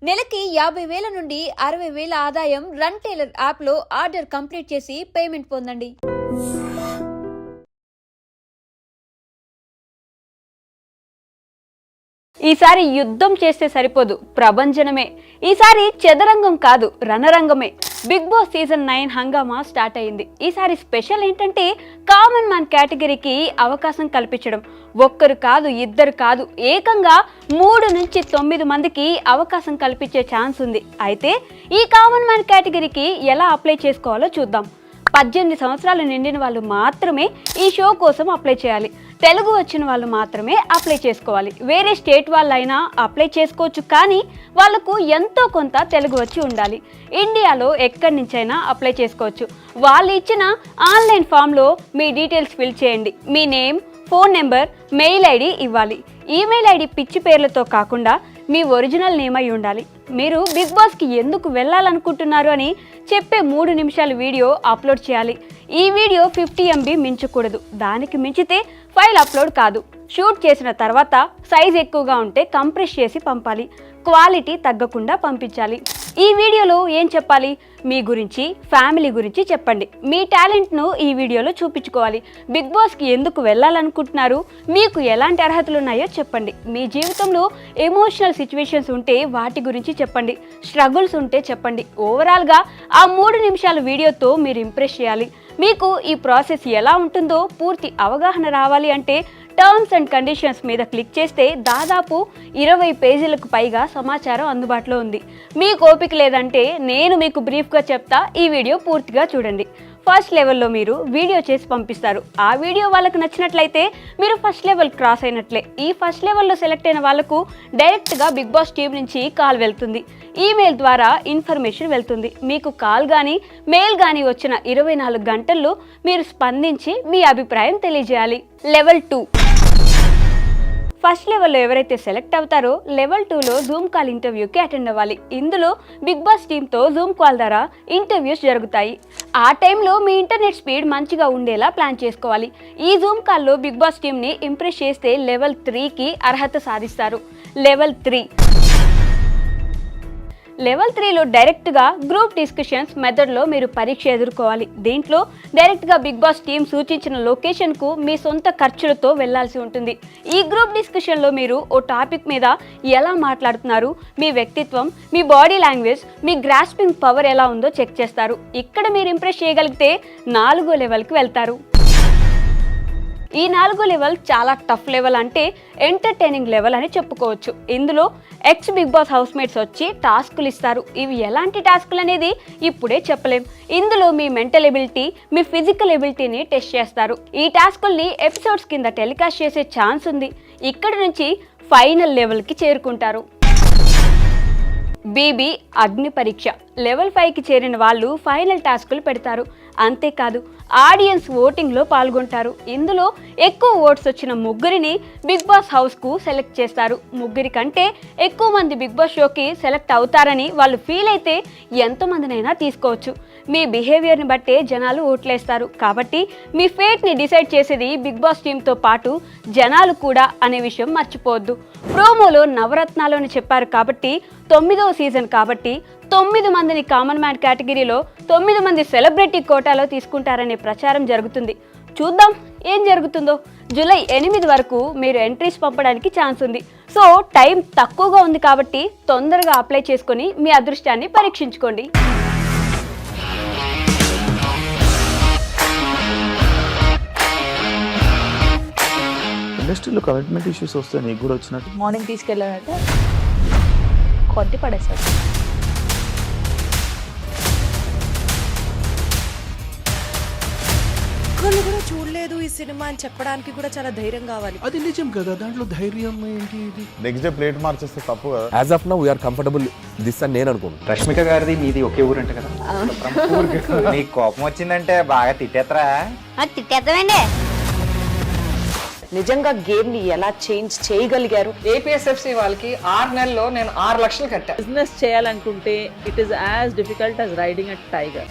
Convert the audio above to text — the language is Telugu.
నెలకి 50,000 నుండి 60,000 ఆదాయం రన్ టైలర్ యాప్లో ఆర్డర్ కంప్లీట్ చేసి పేమెంట్ పొందండి. ఈసారి యుద్ధం చేస్తే సరిపోదు, ప్రభంజనమే. ఈసారి చదరంగం కాదు, రణరంగమే. బిగ్ బాస్ సీజన్ 9 హంగామా స్టార్ట్ అయింది. ఈసారి స్పెషల్ ఏంటంటే కామన్ మ్యాన్ కేటగిరీకి అవకాశం కల్పించడం. ఒక్కరు కాదు, ఇద్దరు కాదు, ఏకంగా 3 నుంచి 9 మందికి అవకాశం కల్పించే ఛాన్స్ ఉంది. అయితే ఈ కామన్ మ్యాన్ కేటగిరీకి ఎలా అప్లై చేసుకోవాలో చూద్దాం. 18 సంవత్సరాలు నిండిన వాళ్ళు మాత్రమే ఈ షో కోసం అప్లై చేయాలి. తెలుగు వచ్చిన వాళ్ళు మాత్రమే అప్లై చేసుకోవాలి. వేరే స్టేట్ వాళ్ళైనా అప్లై చేసుకోవచ్చు, కానీ వాళ్ళకు ఎంతో కొంత తెలుగు వచ్చి ఉండాలి. ఇండియాలో ఎక్కడి నుంచైనా అప్లై చేసుకోవచ్చు. వాళ్ళు ఇచ్చిన ఆన్లైన్ ఫామ్లో మీ డీటెయిల్స్ ఫిల్ చేయండి. మీ name, phone number, mail ID ఇవ్వాలి. ఈమెయిల్ ఐడి పిచ్చి పేర్లతో కాకుండా మీ ఒరిజినల్ నేమ్ అయి ఉండాలి. మీరు బిగ్ బాస్కి ఎందుకు వెళ్ళాలనుకుంటున్నారు అని చెప్పే 3 నిమిషాల వీడియో అప్లోడ్ చేయాలి. ఈ వీడియో 50 MB మించకూడదు. దానికి మించితే ఫైల్ అప్లోడ్ కాదు. షూట్ చేసిన తర్వాత సైజ్ ఎక్కువగా ఉంటే కంప్రెస్ చేసి పంపాలి. క్వాలిటీ తగ్గకుండా పంపించాలి. ఈ వీడియోలో ఏం చెప్పాలి? మీ గురించి, ఫ్యామిలీ గురించి చెప్పండి. మీ టాలెంట్ను ఈ వీడియోలో చూపించుకోవాలి. బిగ్ బాస్కి ఎందుకు వెళ్ళాలనుకుంటున్నారు, మీకు ఎలాంటి అర్హతలు ఉన్నాయో చెప్పండి. మీ జీవితంలో ఎమోషనల్ సిచ్యువేషన్స్ ఉంటే వాటి గురించి చెప్పండి. స్ట్రగుల్స్ ఉంటే చెప్పండి. ఓవరాల్గా ఆ 3 నిమిషాల వీడియోతో మీరు ఇంప్రెస్ చేయాలి. మీకు ఈ ప్రాసెస్ ఎలా ఉంటుందో పూర్తి అవగాహన రావాలి అంటే టర్మ్స్ అండ్ కండిషన్స్ మీద క్లిక్ చేస్తే దాదాపు 20 పేజీలకు పైగా సమాచారం అందుబాటులో ఉంది. మీకు ఓపిక లేదంటే నేను మీకు బ్రీఫ్గా చెప్తా. ఈ వీడియో పూర్తిగా చూడండి. ఫస్ట్ లెవెల్లో మీరు వీడియో చేసి పంపిస్తారు. ఆ వీడియో వాళ్ళకు నచ్చినట్లయితే మీరు ఫస్ట్ లెవెల్ క్రాస్ అయినట్లే. ఈ ఫస్ట్ లెవెల్లో సెలెక్ట్ అయిన వాళ్ళకు డైరెక్ట్గా బిగ్ బాస్ టీం నుంచి కాల్ వెళ్తుంది. ఈమెయిల్ ద్వారా ఇన్ఫర్మేషన్ వెళ్తుంది. మీకు కాల్ కానీ మెయిల్ కానీ వచ్చిన 24 గంటల్లో మీరు స్పందించి మీ అభిప్రాయం తెలియజేయాలి. లెవెల్ 2. ఫస్ట్ లెవెల్లో ఎవరైతే సెలెక్ట్ అవుతారో లెవెల్ 2లో జూమ్ కాల్ ఇంటర్వ్యూకి అటెండ్ అవ్వాలి. ఇందులో బిగ్ బాస్ టీంతో జూమ్ కాల్ ద్వారా ఇంటర్వ్యూస్ జరుగుతాయి. ఆ టైంలో మీ ఇంటర్నెట్ స్పీడ్ మంచిగా ఉండేలా ప్లాన్ చేసుకోవాలి. ఈ జూమ్ కాల్లో బిగ్ బాస్ టీంని ఇంప్రెస్ చేస్తే లెవెల్ 3కి అర్హత సాధిస్తారు. లెవెల్ 3. లెవెల్ 3లో డైరెక్ట్గా గ్రూప్ డిస్కషన్స్ మెథడ్లో మీరు పరీక్ష ఎదుర్కోవాలి. దీంట్లో డైరెక్ట్గా బిగ్ బాస్ టీం సూచించిన లొకేషన్కు మీ సొంత ఖర్చులతో వెళ్లాల్సి ఉంటుంది. ఈ గ్రూప్ డిస్కషన్లో మీరు ఓ టాపిక్ మీద ఎలా మాట్లాడుతున్నారు, మీ వ్యక్తిత్వం, మీ బాడీ లాంగ్వేజ్, మీ గ్రాస్పింగ్ పవర్ ఎలా ఉందో చెక్ చేస్తారు. ఇక్కడ మీరు ఇంప్రెస్ చేయగలిగితే 4వ లెవెల్కి వెళ్తారు. ఈ 4వ లెవెల్ చాలా టఫ్ లెవెల్, అంటే ఎంటర్టైనింగ్ లెవెల్ అని చెప్పుకోవచ్చు. ఇందులో ఎక్స్ బిగ్ బాస్ హౌస్మేట్స్ వచ్చి టాస్కులు ఇస్తారు. ఇవి ఎలాంటి టాస్కులు అనేది ఇప్పుడే చెప్పలేం. ఇందులో మీ మెంటల్ ఎబిలిటీ, మీ ఫిజికల్ ఎబిలిటీని టెస్ట్ చేస్తారు. ఈ టాస్కుల్ని ఎపిసోడ్స్ కింద టెలికాస్ట్ చేసే ఛాన్స్ ఉంది. ఇక్కడ నుంచి ఫైనల్ లెవెల్కి చేరుకుంటారు. బీబీ అగ్ని పరీక్ష. లెవెల్ 5కి చేరిన వాళ్ళు ఫైనల్ టాస్కులు పెడతారు. అంతేకాదు ఆడియన్స్ ఓటింగ్లో పాల్గొంటారు. ఇందులో ఎక్కువ ఓట్స్ వచ్చిన 3ని బిగ్ బాస్ హౌస్కు సెలెక్ట్ చేస్తారు. 3 కంటే ఎక్కువ మంది బిగ్ బాస్ షోకి సెలెక్ట్ అవుతారని వాళ్ళు ఫీల్ అయితే ఎంతమందినైనా తీసుకోవచ్చు. మీ బిహేవియర్ని బట్టే జనాలు ఓట్లేస్తారు. కాబట్టి మీ ఫేట్ని డిసైడ్ చేసేది బిగ్ బాస్ టీంతో పాటు జనాలు కూడా అనే విషయం మర్చిపోవద్దు. ప్రోమోలో నవరత్నాలు అని చెప్పారు కాబట్టి 9వ సీజన్ కాబట్టి 9 మందిని కామన్ మ్యాన్ కేటగిరీలో 9 మంది సెలబ్రిటీ కోటాలో తీసుకుంటారనే ప్రచారం జరుగుతుంది. చూద్దాం ఏం జరుగుతుందో. జూలై 8 వరకు మీరు ఎంట్రీస్ పంపడానికి ఛాన్స్ ఉంది. సో టైం తక్కువగా ఉంది కాబట్టి తొందరగా అప్లై చేసుకొని మీ అదృష్టాన్ని పరీక్షించుకోండి. ఇండస్ట్రీలో కమిట్మెంట్ ఇష్యూస్ వస్తే నీకు కూడా వచ్చినట్టు? మార్నింగ్ తీసుకెళ్ళానంటే కొట్టి పడేసాడు. ఒక్కళ్ళు కూడా చూడలేదు ఈ సినిమా అని చెప్పడానికి కూడా చాలా ధైర్యం కావాలి. అది నిజం కదా, దాంట్లో ధైర్యం ఏంటి? ఇది నెక్స్ట్ డే ప్లేట్ మార్చేస్తే తప్పు కదా. As of now we are comfortable this అని నేను అనుకుంటున్నాను. రష్మిక గారిది మీది ఒకే ఊరు అంట కదా? నీకు కోపం వచ్చిందంటే బాగా తిట్టేత్తరా? తిట్టేద్దామండి. నిజంగా గేమ్ ని ఎలా చేంజ్ చేయగలిగారు? ఏపీఎస్ఎఫ్సి వాళ్ళకి 6 నెలల్లో నేను 6 లక్షలు కట్టా. బిజినెస్ చేయాలనుకుంటే it is as difficult as riding a tiger.